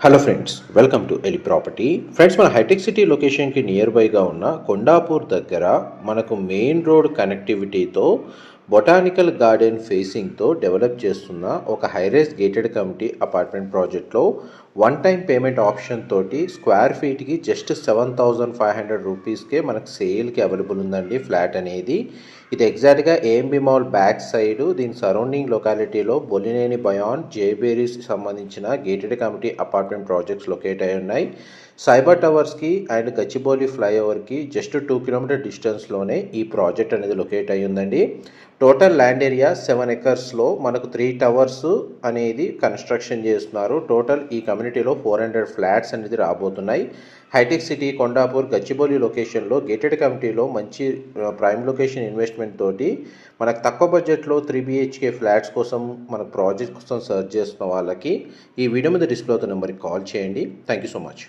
Hello friends, welcome to ఎలి property. Friends, మన hitech city లొకేషన్కి నియర్ బైగా ఉన్న కొండాపూర్ దగ్గర మనకు మెయిన్ రోడ్ కనెక్టివిటీతో బొటానికల్ గార్డెన్ ఫేసింగ్తో డెవలప్ చేస్తున్న ఒక హైరైజ్ గేటెడ్ కమ్యూనిటీ అపార్ట్మెంట్ ప్రాజెక్ట్లో వన్ టైం పేమెంట్ ఆప్షన్ తోటి స్క్వేర్ ఫీట్కి జస్ట్ 7,500 రూపీస్కే మనకు సేల్కి అవైలబుల్ ఉందండి ఫ్లాట్ అనేది. ఇది ఎగ్జాక్ట్గా ఏఎంబి మాల్ బ్యాక్ సైడ్ దీని సరౌండింగ్ లొకాలిటీలో బొలినేని బయాన్ జేబేరీస్ సంబంధించిన gated community apartment projects locate అయి ఉన్నాయి. సైబర్ టవర్స్కి అండ్ గచ్చిబౌలి ఫ్లైఓవర్కి జస్ట్ 2 కిలోమీటర్ డిస్టెన్స్లోనే ఈ ప్రాజెక్ట్ అనేది లొకేట్ అయి ఉందండి. టోటల్ ల్యాండ్ ఏరియా 7 ఎకర్స్లో మనకు 3 టవర్స్ అనేది కన్స్ట్రక్షన్ చేస్తున్నారు. టోటల్ ఈ కమ్యూనిటీలో 400 ఫ్లాట్స్ అనేది రాబోతున్నాయి. హైటెక్ సిటీ కొండాపూర్ గచ్చిబౌలి లొకేషన్లో గేటెడ్ కమ్యూనిటీలో మంచి ప్రైమ్ లొకేషన్ ఇన్వెస్ట్మెంట్ తోటి మనకు తక్కువ బడ్జెట్లో 3 BHK ఫ్లాట్స్ కోసం మన ప్రాజెక్ట్ కోసం సర్చ్ చేస్తున్న వాళ్ళకి ఈ వీడియో మీద డిస్ప్లే అవుతున్న నెంబర్కి కాల్ చేయండి. Thank you so much.